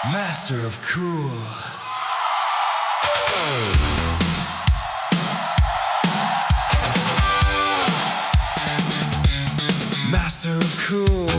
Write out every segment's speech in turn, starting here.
Master of cool. Master of cool.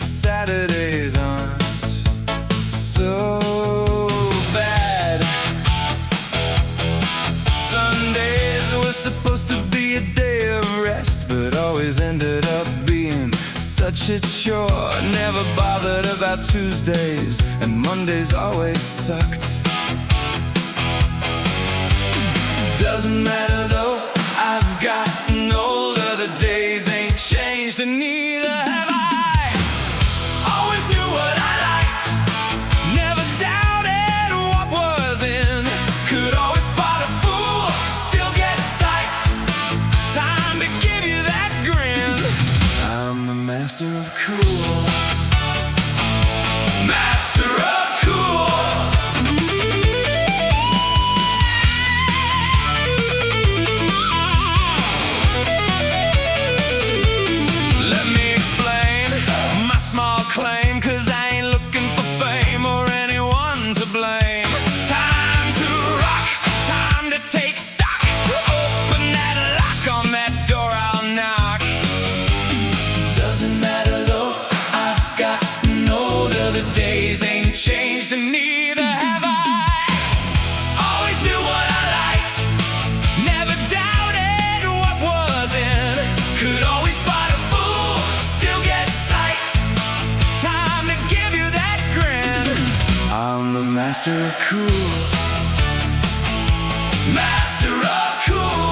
Saturdays aren't so bad. Sundays were supposed to be a day of rest, but always ended up being such a chore. Never bothered about Tuesdays, and Mondays always sucked. Doesn't matter though, I've gotten older. The days ain't changed, and neither have I. Master of cool. Master of cool. Let me explain my small claim, 'cause I ain't looking for fame or anyone to blame. Time to rock, time to take stock. Open that lock, on that door I'll knock. Doesn't matter though, I've gotten older. The days ain't changed, and neither have I. Always knew what I liked, never doubted what wasn't. Could always spot a fool, still get psyched. Time to give you that grin. I'm the master of cool. Master of cool.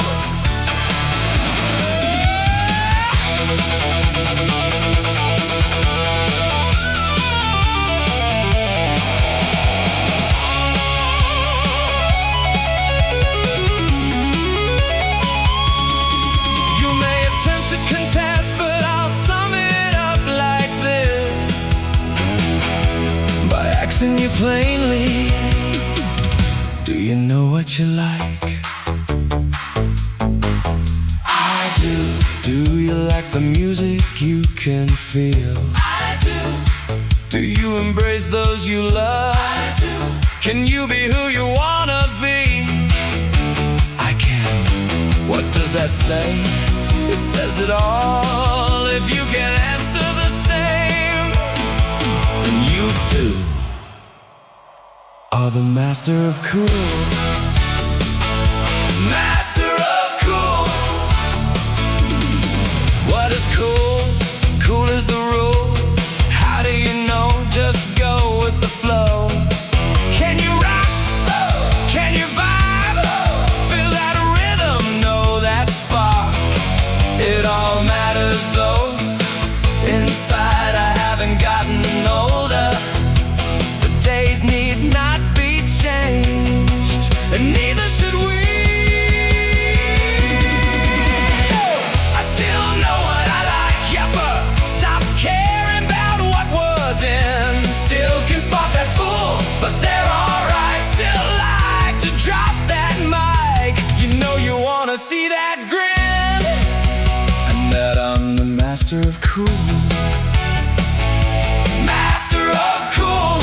You plainly, do you know what you like? I do. Do you like the music you can feel? I do. Do you embrace those you love? I do. Can you be who you wanna be? I can. What does that say? It says it all. If you can answer the same, then you too are the master of cool. Master of cool. What is cool? Cool is the rule. How do you know? Just go with the flow. Can you rock? Can you vibe? Feel that rhythm, know that spark. It all matters though. Inside I haven't gotten older. The days need not changed, and neither should we. I still know what I like, yeah, but stop caring about what wasn't. Still can spot that fool, but they're alright. Still like to drop that mic. You know you wanna see that grin, and that I'm the master of cool. Master of cool.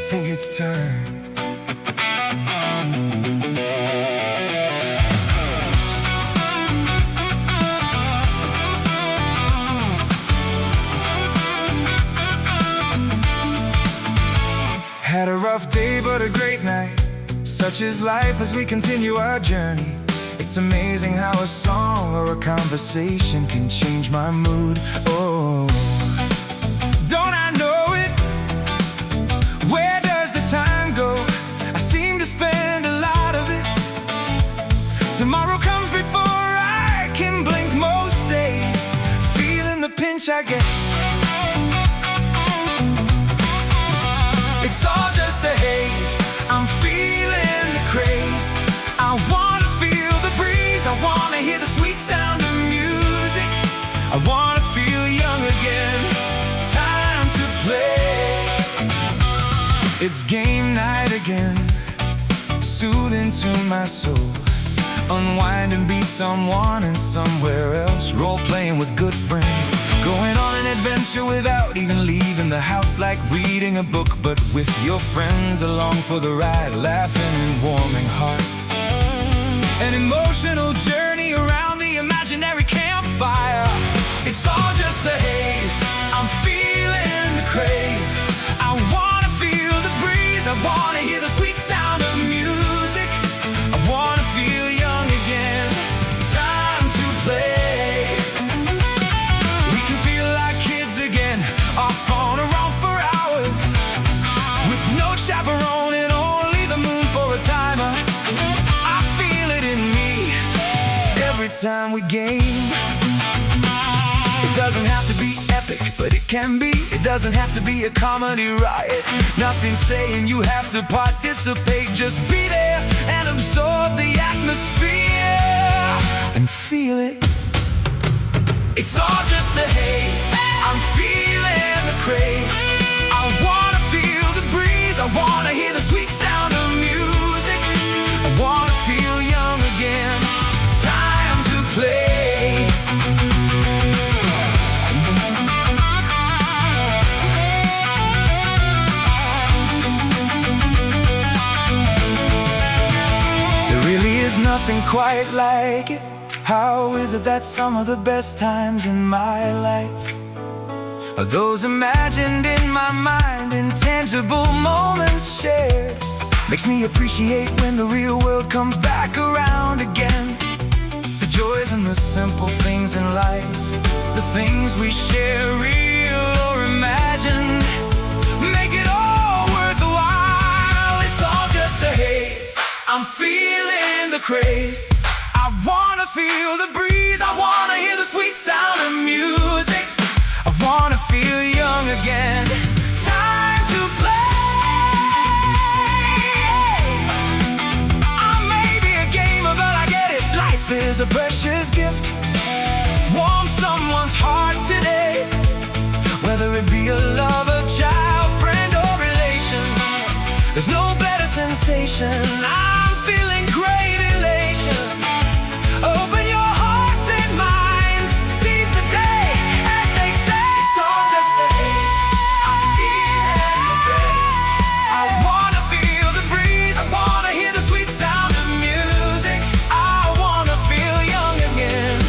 think it's time. Had a rough day but a great night. Such is life as we continue our journey. It's amazing how a song or a conversation can change my mood. Oh, don't I know it? Where does the time go? I seem to spend a lot of it. Tomorrow comes before I can blink most days. Feeling the pinch, I guess. It's all just a haze. I'm feeling the craze. I wanna feel the breeze. I wanna hear the sweet sound of music. I wanna feel young again. Time to play. It's game night again. Soothing to my soul. Unwind and be someone and somewhere else. Role-playing with good friends. Going on an adventure without even leaving the house. Like reading a book but with your friends along for the ride. Laughing and warming hearts. An emotional journey around the imaginary campfire. It's all just a haze. I'm feeling the craze. I wanna feel the breeze. I wanna hear the sweet sound of music. I wanna feel young again. Time to play. We can feel like kids again. Off on a romp for hours. With no chaperone and only the moon for a timer. I feel it in me every time we game. It doesn't have to be epic, but it can be. It doesn't have to be a comedy riot. Nothing saying you have to participate. Just be there and absorb the atmosphere and feel it. It's all just a haze. I'm feeling the craze. I wanna feel the breeze. I wanna hear the sweet sound of music. I wanna feel young again. Time to play. There really is nothing quite like it. How is it that some of the best times in my life are those imagined in my mind, intangible moments shared? Makes me appreciate when the real world comes back around again. The joys and the simple things in life, the things we share, real or imagined, make it all worthwhile. It's all just a haze. I'm feeling the craze. I wanna feel the breeze. I wanna hear the sweet sound of music. I wanna feel young again. Time to play. I may be a gamer, but I get it. Life is a precious gift. Warm someone's heart today. Whether it be a lover, child, friend, or relation, there's no better sensation. I'm feeling great elation. Open your hearts and minds, seize the day, as they say. It's all just a haze. I'm feeling the grace. I wanna feel the breeze. I wanna hear the sweet sound of music. I wanna feel young again.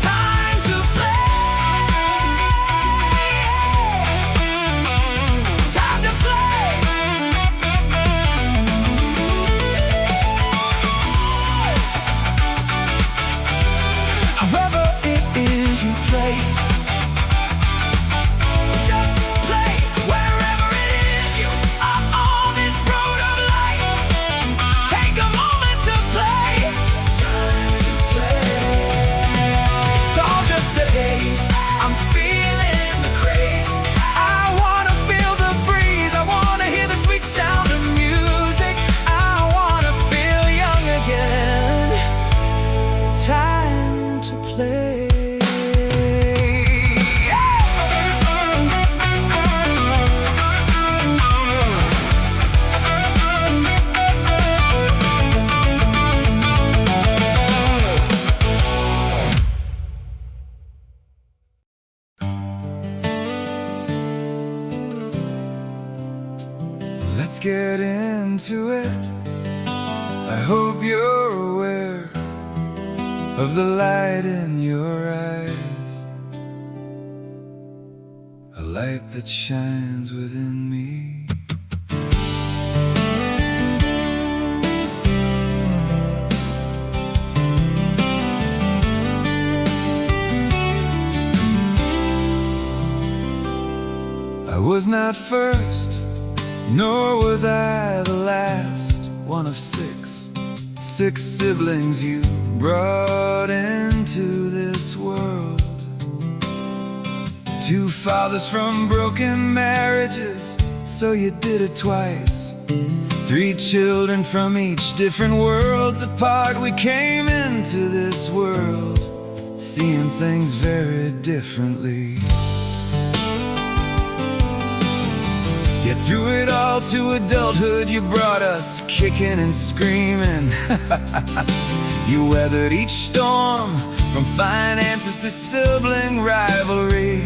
Time to play. Time to play. Let's get into it. I hope you're aware of the light in your eyes, a light that shines within me. I was not first, nor was I the last. One of six siblings you brought into this world. Two fathers from broken marriages, so you did it twice. Three children from each different worlds apart. We came into this world seeing things very differently. Yet through it all to adulthood you brought us kicking and screaming. You weathered each storm, from finances to sibling rivalry.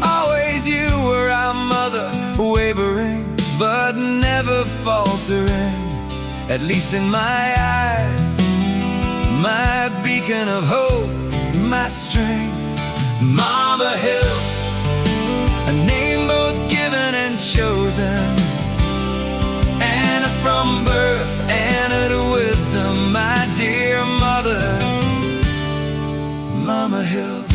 Always you were our mother, wavering but never faltering. At least in my eyes, my beacon of hope, my strength. Mama Hildt, a name both given and chosen, Anna from birth, Anna to wisdom, my dear mother, Mama Hildt.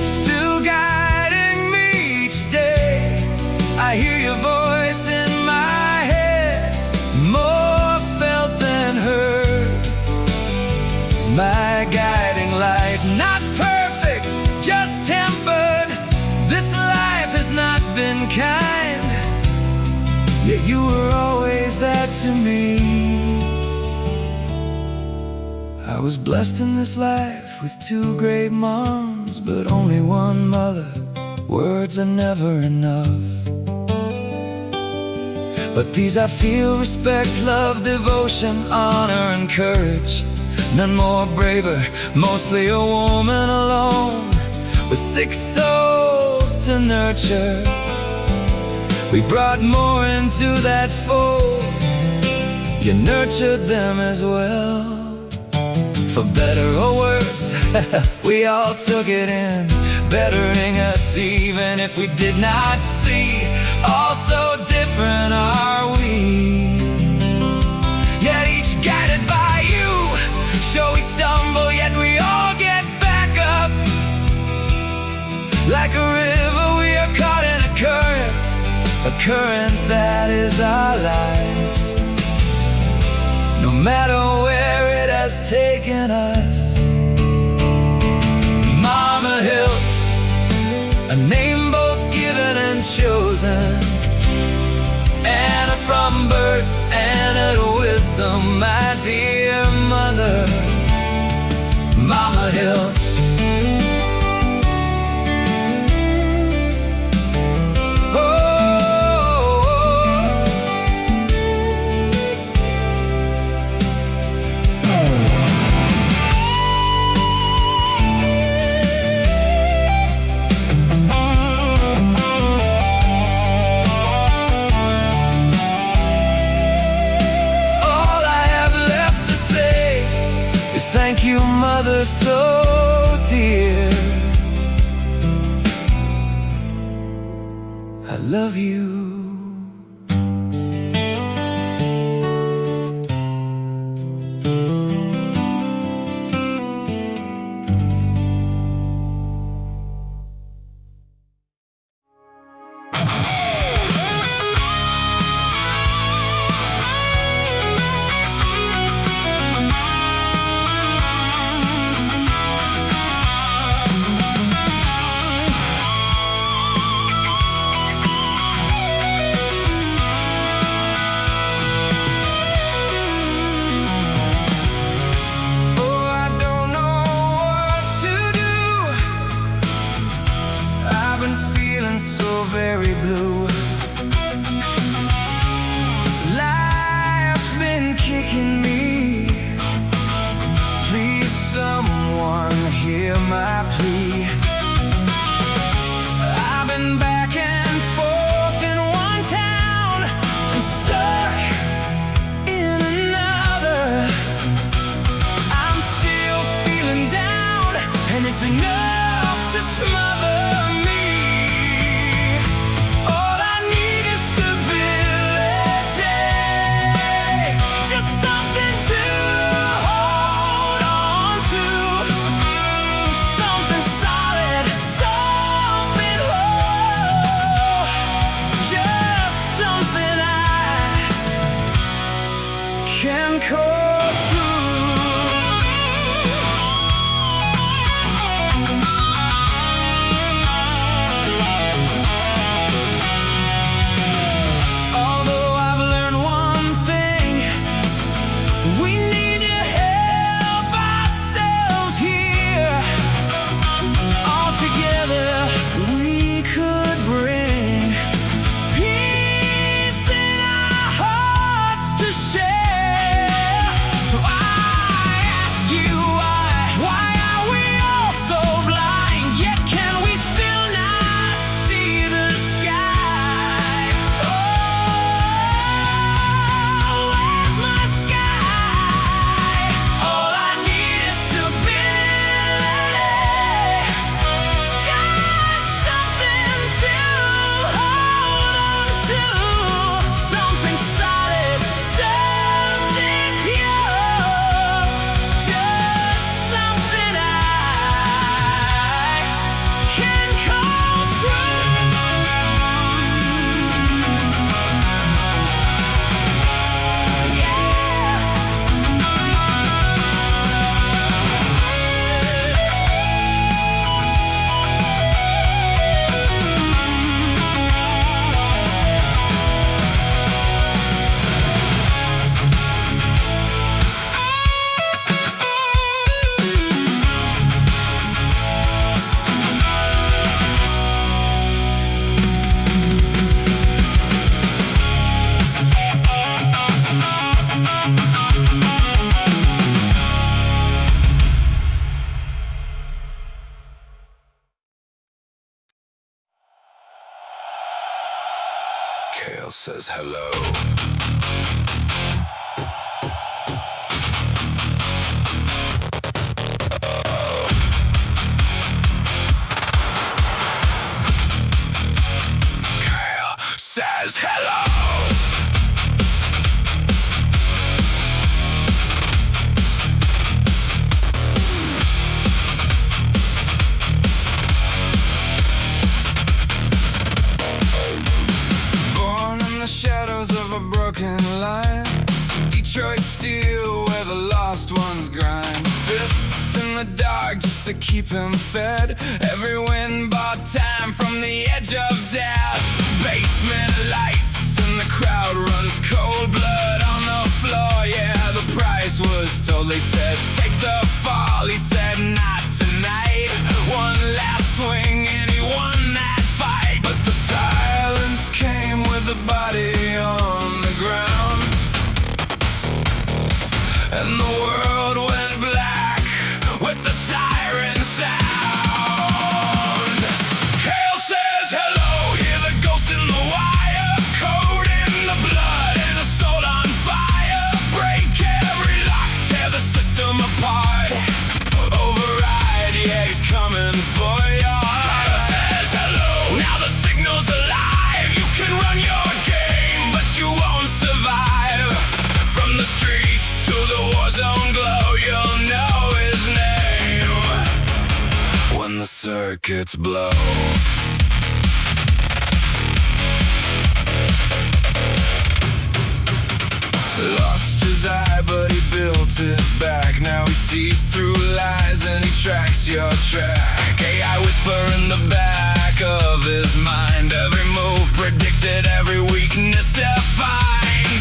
Still guiding me each day, I hear your voice in my head, more felt than heard. My guiding light, not perfect, just tempered. This life has not been kind, yet you were always that to me. I was blessed in this life with two great moms, but only one mother. Words are never enough. But these I feel: respect, love, devotion, honor, and courage. None more braver, mostly a woman alone, with 6 souls to nurture. We brought more into that fold, you nurtured them as well. For better or worse, we all took it in, bettering us even if we did not see. All so different are we, yet each guided by you. Sure we stumble, yet we all get back up. Like a river we are caught in a current that is our lives. No matter where it has taken us. Mama Hildt, a name both given and chosen, Anna from birth, Anna to wisdom, my dear mother, Mama Hildt. Thank you, mother, so dear. I love you. says hello. Kale says hello. Shadows of a broken line, Detroit steel where the lost ones grind. Fists in the dark just to keep him fed. Every wind bought time from the edge of death. Basement lights and the crowd runs cold. Blood on the floor, yeah, the price was told. They said, take the fall, he said, not tonight. One last swing and he won that fight. But the silence came with the body on the ground, and the world went black with the siren sound. Kale says hello, hear the ghost in the wire. Code in the blood and a soul on fire. Break every lock, tear the system apart. Override, yeah, he's coming for you. Kale says hello, now the signal's alive. You can run your game, but you won't survive. From the streets to the war zone glow, you'll know his name when the circuits blow. Lost his eye, but he built it back. Now he sees through lies and he tracks your track. AI whisper in the back of his mind. Every move predicted, every weakness defined.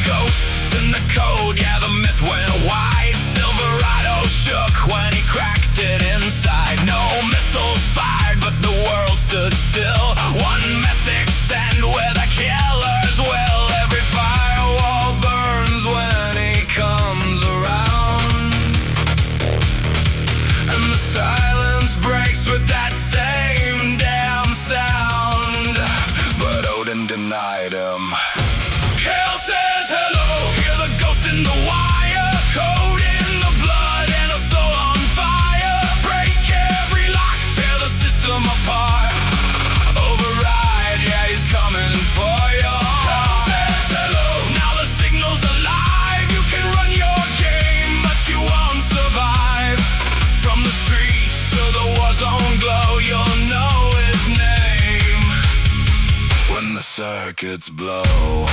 Ghost in the code, yeah, the myth went wide. Silverado shook when he cracked it inside. No missiles fired, but the world stood still. One message sent where the killers will. Every firewall burns when he comes around, and the silence breaks with that same damn sound. But Odin denied him. Kale says hello, hear the ghost in the wire. Code in the blood and a soul on fire. Break every lock, tear the system apart. Override, yeah, he's coming for you. Kale says hello, now the signal's alive. You can run your game, but you won't survive. From the streets to the war zone glow, you'll know his name when the circuits blow.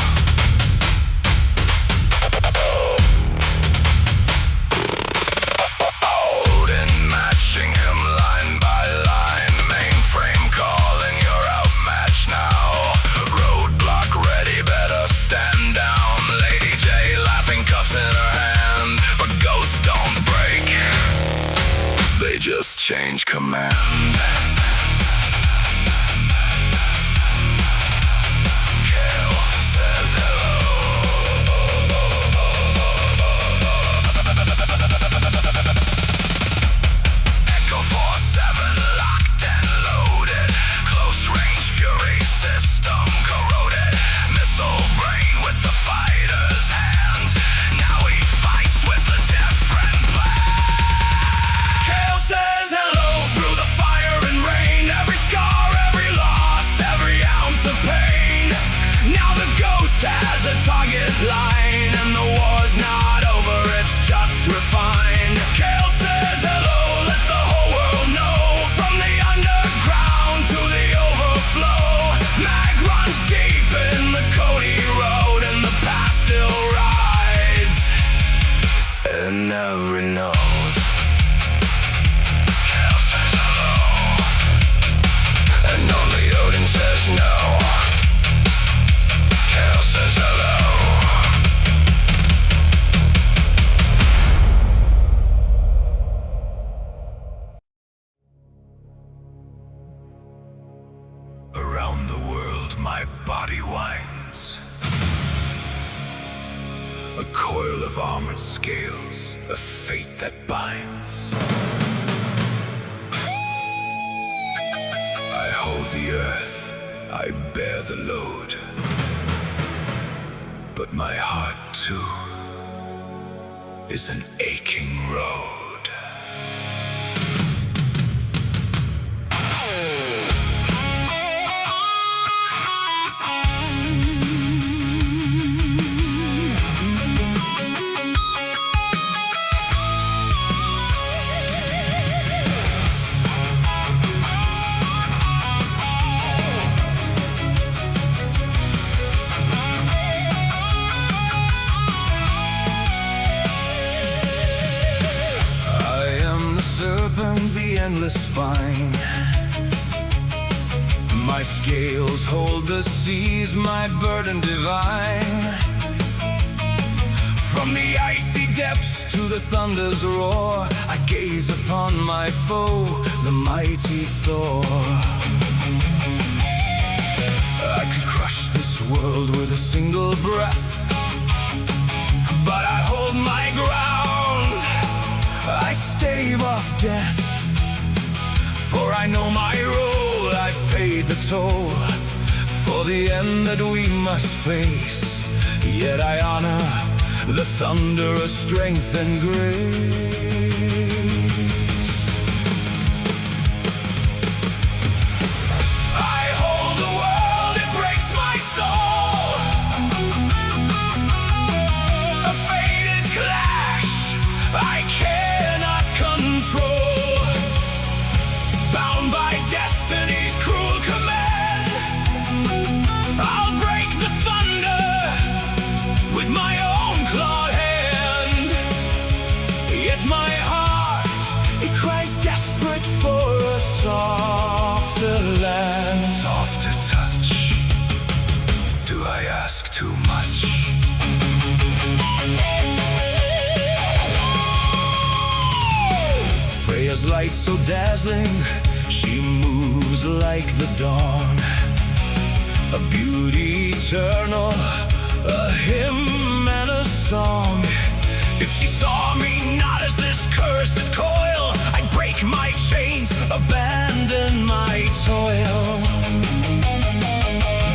Just change command. Kale says hello. Echo 4-7 locked and loaded. Close range fury system corroded. Missile brain with the fighter's hand. Now he fights with a different plan. Kale says hello through the fire and rain. Every scar, every loss, every ounce of pain. Now the ghost has a target line, and the war's not over, it's just refined. Kale says hello, let the whole world know. From the underground to the overflow. Mag runs deep in the Cody Road, and the past still rides in every note. And only Odin says no. Kale says hello. Around the world my body winds, a coil of armored scales, a fate that binds. I hold the earth, I bear the load. but my heart too is an aching road. The endless spine, my scales hold the seas, my burden divine. From the icy depths to the thunder's roar, I gaze upon my foe, the mighty Thor. I could crush this world with a single breath, but I hold my ground, I stave off death. For I know my role, I've paid the toll for the end that we must face. Yet I honor the thunder of strength and grace. I hold the world, it breaks my soul. A fated clash I cannot control. Bound by destiny's cruel command, I'll break the thunder with my own clawed hand. Yet my heart, it cries desperate for a softer land. Softer touch, do I ask too much? Freya's light so dazzling, she moves like the dawn, a beauty eternal, a hymn and a song. If she saw me not as this cursed coil, I'd break my chains, abandon my toil.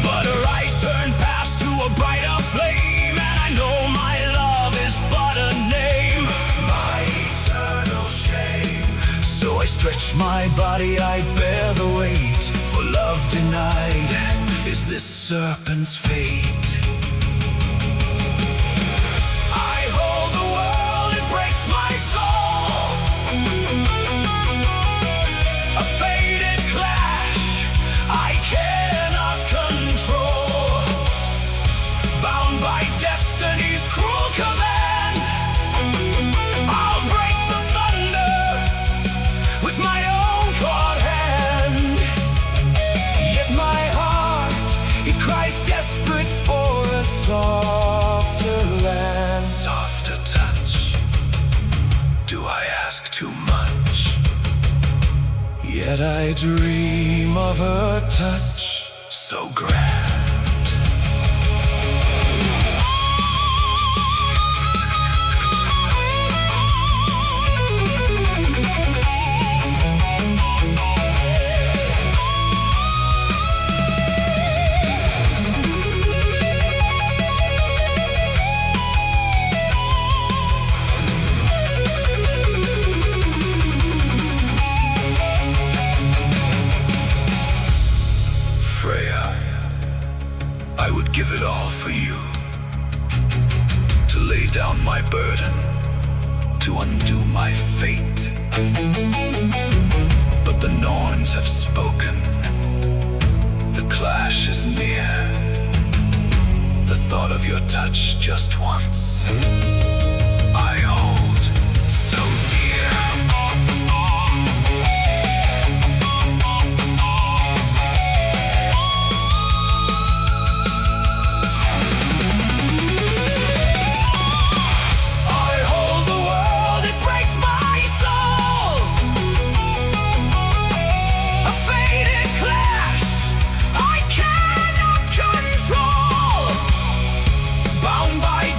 But her eyes turn past to a brighter flame, and I know my love is but a name, my eternal shame. So I stretch my body, I bear the weight, for love denied is this serpent's fate. I hold the world, it breaks my soul. A fated clash I cannot control. Bound by destiny's cruel command, I'll break the thunder with my own clawed hand. Yet my heart, it cries desperate for a softer land. Softer touch, do I ask too much? Yet I dream of her touch so grand. I would give it all for you, to lay down my burden, to undo my fate. But the Norns have spoken, the clash is near. The thought of your touch just once, I hold so dear.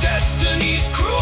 Destiny's cruel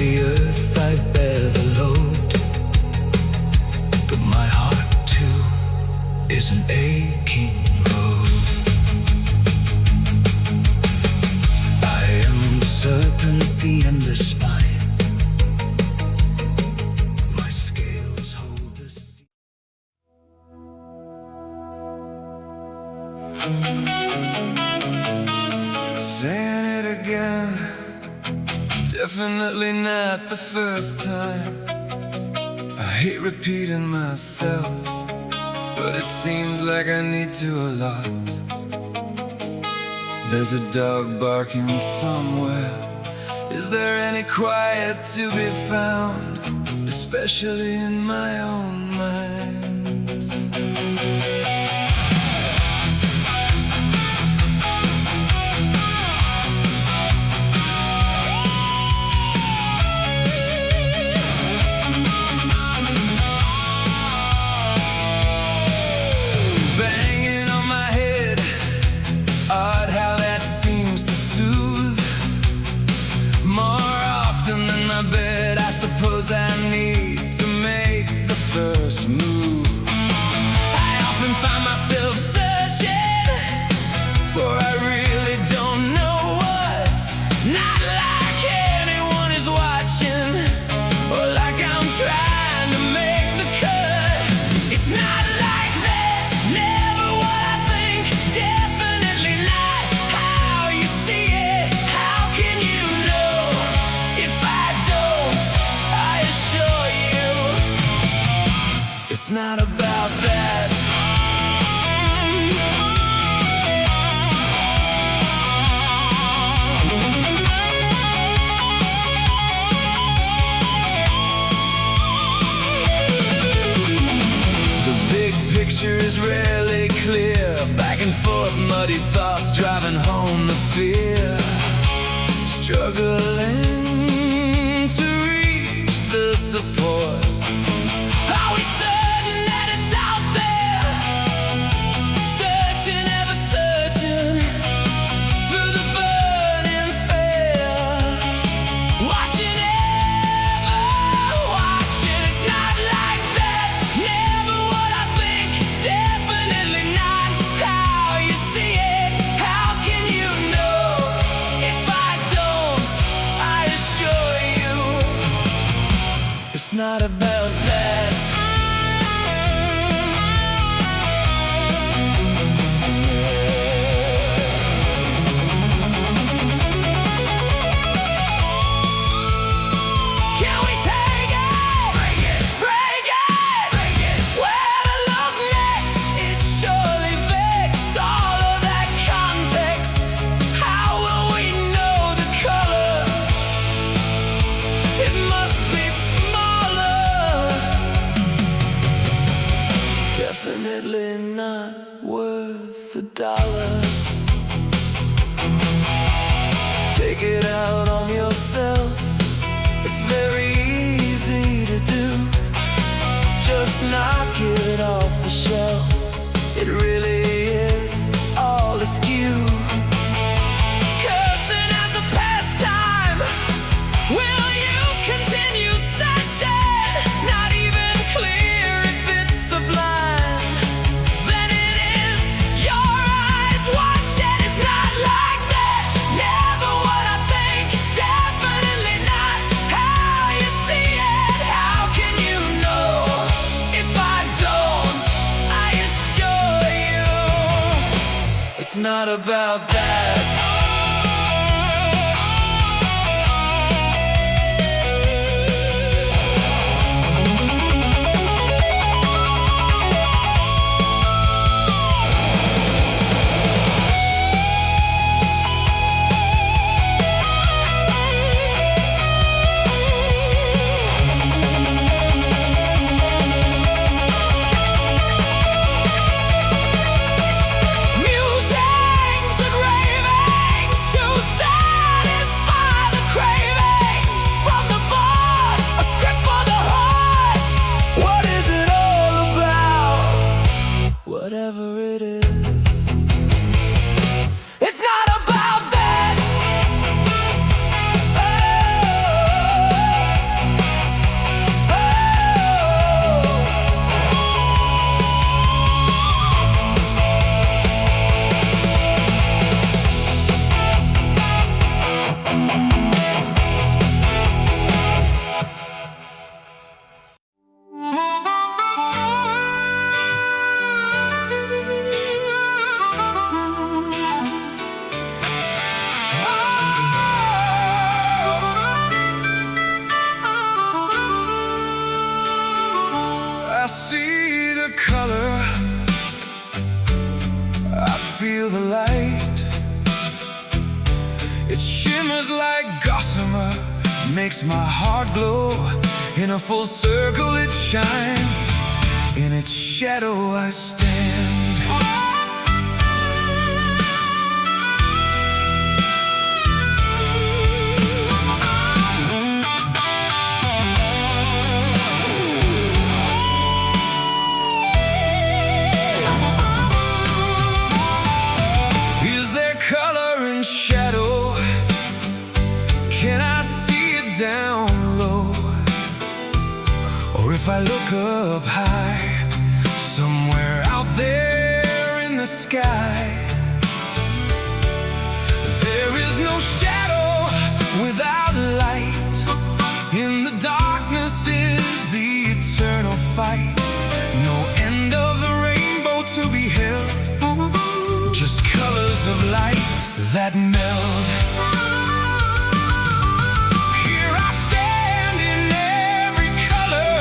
the earth I bear the load, but my heart too is an aching road. I am the serpent, the endless spine. My scales hold the sea. Saying it again, definitely not the first time. I hate repeating myself, but it seems like I need to a lot. There's a dog barking somewhere. Is there any quiet to be found, especially in my own mind? Suppose I need to make the first move. I often find myself searching, for I really don't know what. Not like anyone is watching, or like I'm trying to make the cut. It's not like that, never what I think, definitely not how you see it. How can you know if I don't? It's not about that. The big picture is rarely clear. Back and forth, muddy thoughts driving home the fear. Struggling to reach the support. Are we certain that it's out there? Searching, ever searching through the burning fear. Watching, ever watching. It's not like that, never what I think, definitely not how you see it. How can you know if I don't? I assure you, it's not about that. Definitely not worth $1. Take it out on yourself. It's very easy to do. Just knock it off the shelf. It really is all askew. Cursing as a pastime. Will you continue searching? Not even clear if it's sublime. It's not about that. Musings and rain. makes my heart glow. In a full circle it shines, in its shadow I stand. Is there color in shadow? Can I see it down low? Or if I look up high, somewhere out there in the sky? There is no shadow without light. In the darkness is the eternal fight. No end of the rainbow to be held, just colors of light that meld. Here I stand in every color,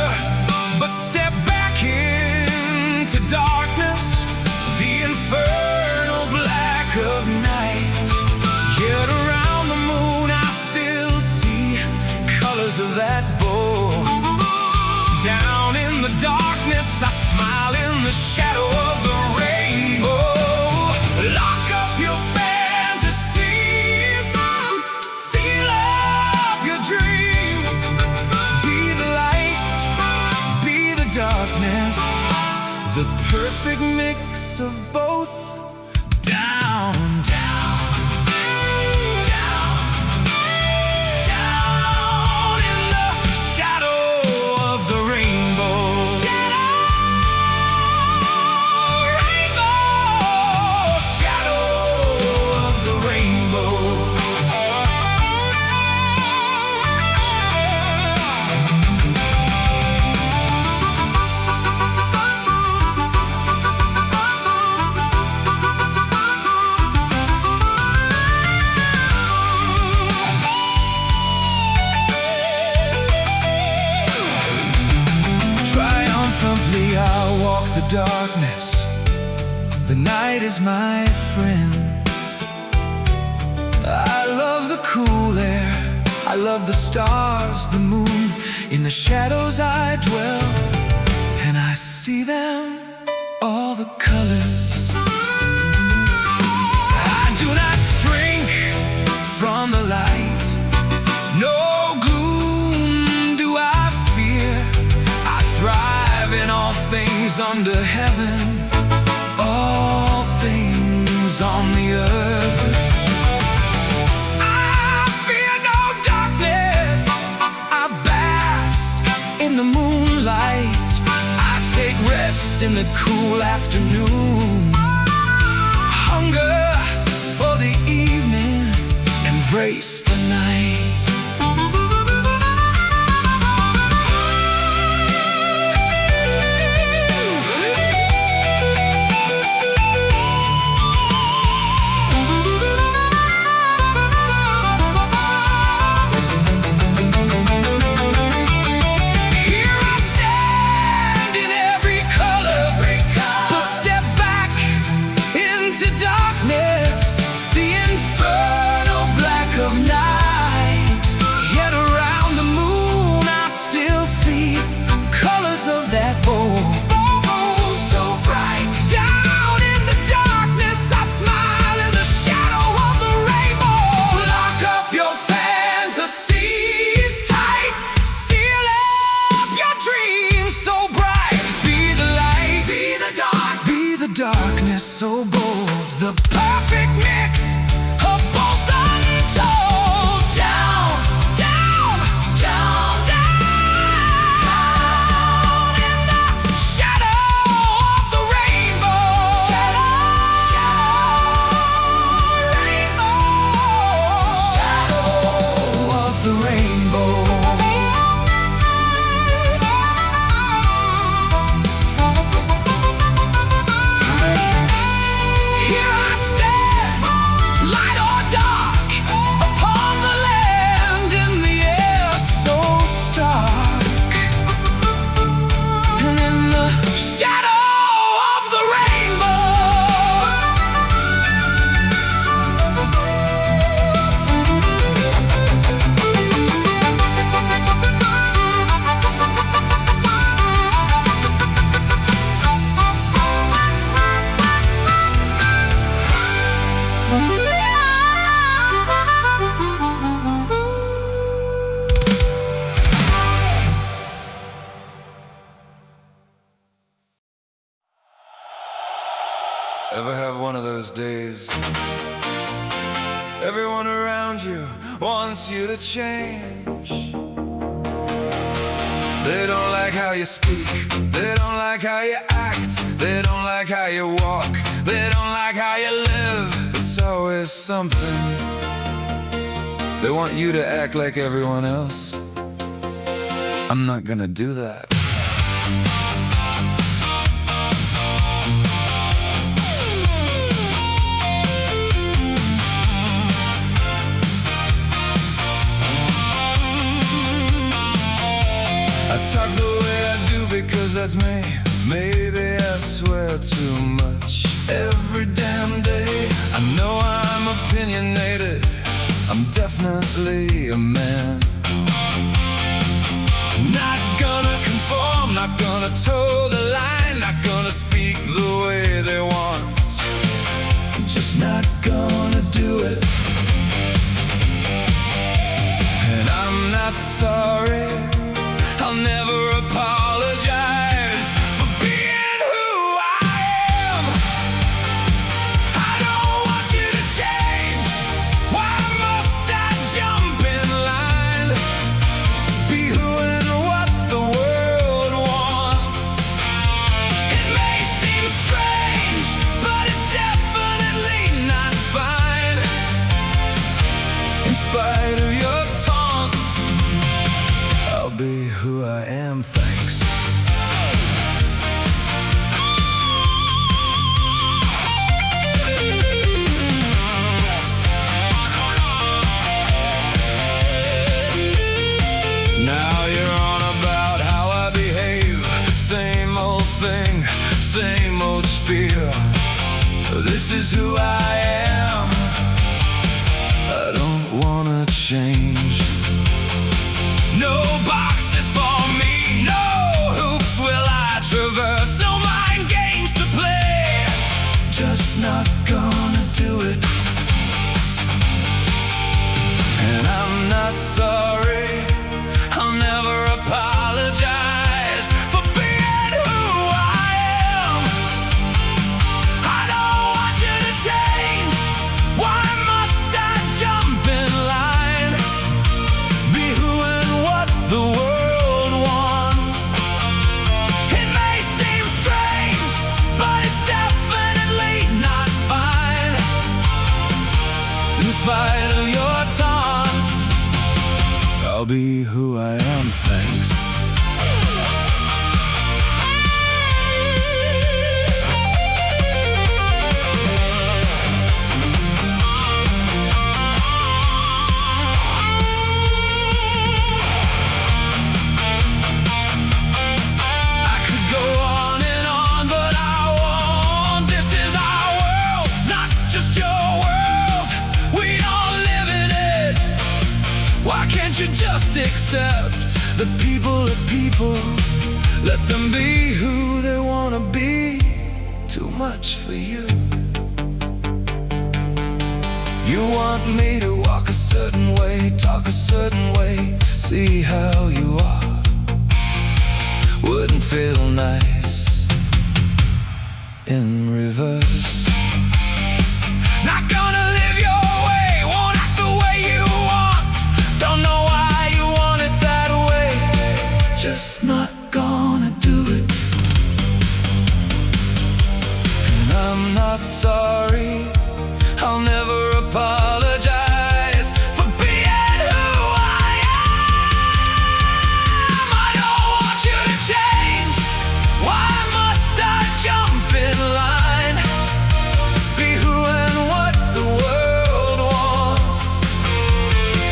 but step back into darkness, the infernal black of night. Yet around the moon I still see colors of that bow. Down in the darkness I smile in the shadow of the rainbow. Lock up your fantasies, seal up your dreams. Be the light, be the darkness, the perfect mix of both. Down, down, down, down in the shadow of the rainbow. I walk the darkness, the night is my friend. I love the cool air, I love the stars, the moon. In the shadows I dwell, and I see them, all the colors. I do not shrink from the light, no gloom do I fear. I thrive in all things under heaven, all things on the earth. I fear no darkness, I bask in the moonlight. I take rest in the cool afternoon. Hunger for the evening, embrace the night. Here I stand in every color, but step back worst days. Everyone around you wants you to change. They don't like how you speak, they don't like how you act, they don't like how you walk, they don't like how you live. It's always something. They want you to act like everyone else. I'm not gonna do that. I talk the way I do because that's me. Maybe I swear too much every damn day. I know I'm opinionated, I'm definitely a man. Not gonna conform, not gonna toe the line, not gonna speak the way they want. Just not gonna do it. And I'm not sorry, I'll never apologize for being who I am. I don't want you to change. Why must I jump in line? Be who and what the world wants. It may seem strange, but it's definitely not fine. In spite of your taunts, I'll be who I am, thanks. Now you're on about how I behave. Same old thing, same old spiel. This is who I am. I don't wanna change. No boxes for me, no hoops will I traverse, no mind games to play. Just not gonna do it. And I'm not sorry, I'll never apologize for being who I am. I don't want you to change. Why must I jump in line? Be who and what the world wants. It may seem strange, but it's definitely not fine. In spite of your taunts, I'll be who I am, thanks. Why can't you just accept the people are people? Let them be who they wanna be. Too much for you. You want me to walk a certain way, talk a certain way, see how you are. Wouldn't feel nice in reverse. Not gonna live your way, won't act the way you want. Don't know why you want it that way. Just not gonna do it. And I'm not sorry, I'll never apologize for being who I am. I don't want you to change. Why must I jump in line? Be who and what the world wants.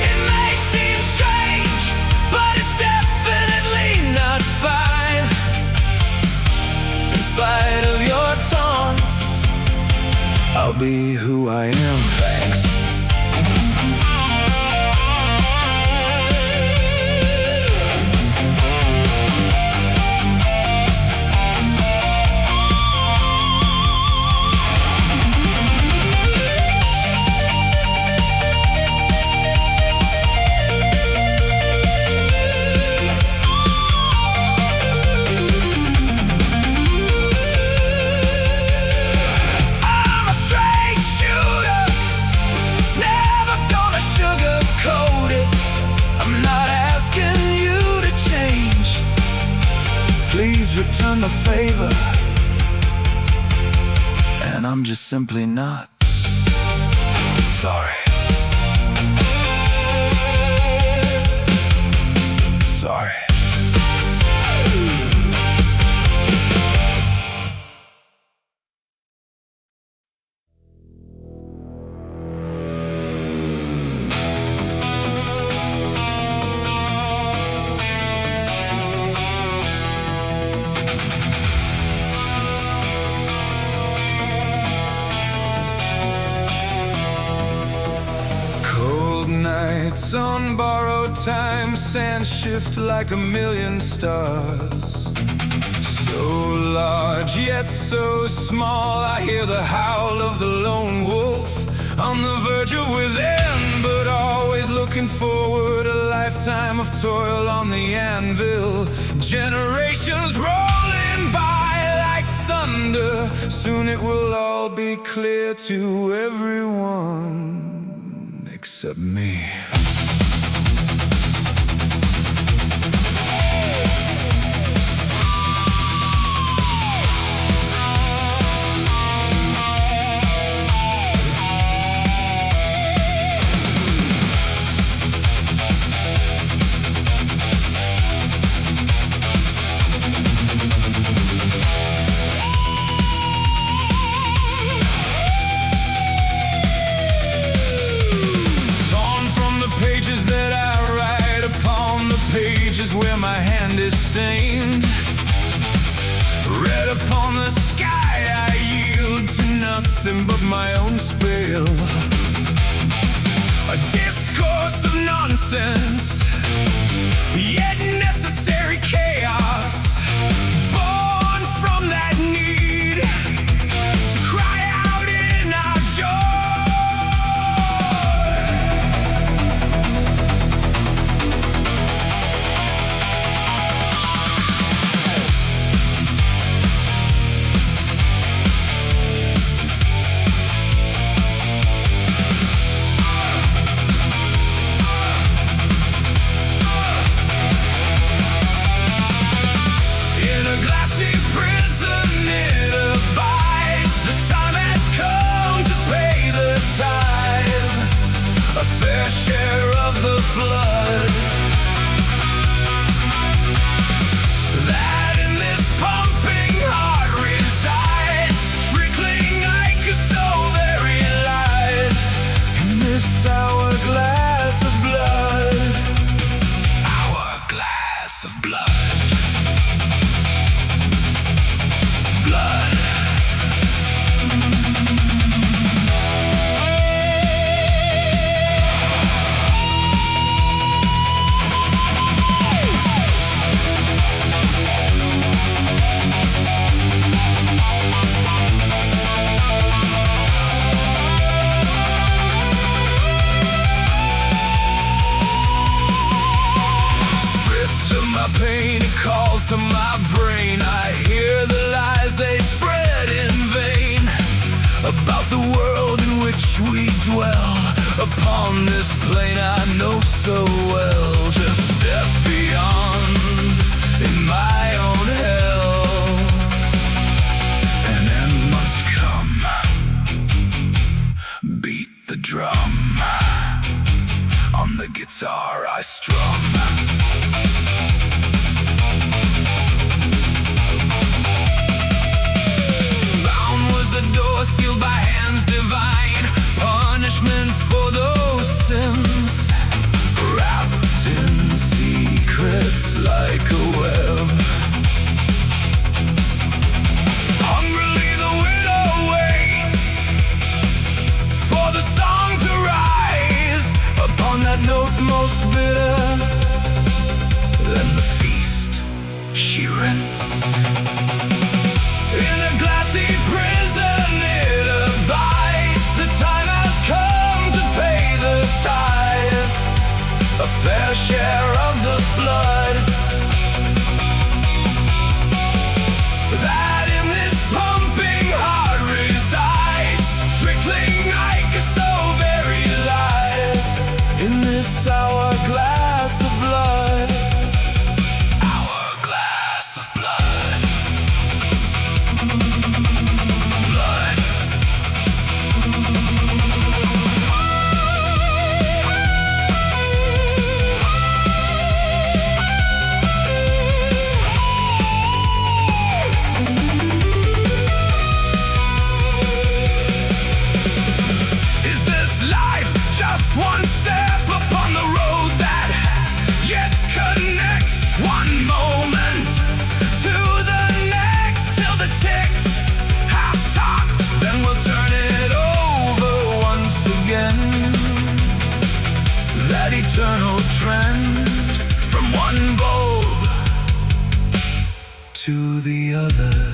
It may seem strange, but it's definitely not fine. In spite of your taunts, I'll be who I am, thanks. I'm a stranger return the favor, and I'm just simply not sorry. Sorry. Nights on borrowed time, sand shift like a million stars. So large yet so small, I hear the howl of the lone wolf on the verge of within, but always looking forward, a lifetime of toil on the anvil. Generations rolling by like thunder, soon it will all be clear to everyone except me. Where my hand is stained, red upon the sky, I yield to nothing but my own spell. A discourse of nonsense, yet necessary chaos, born from that need to cry out in our joy. Share of the flood that in this pumping heart resides, trickling like a soul very life in this hourglass of blood. Hourglass of blood. Blood. Pain, it calls to my brain. I hear the lies they spread in vain about the world in which we dwell. Upon this plane I know so well, just step beyond in my own hell. An end must come, beat the drum, on the guitar I strum. Sealed by hands divine, punishment for those sins, wrapped in to the other.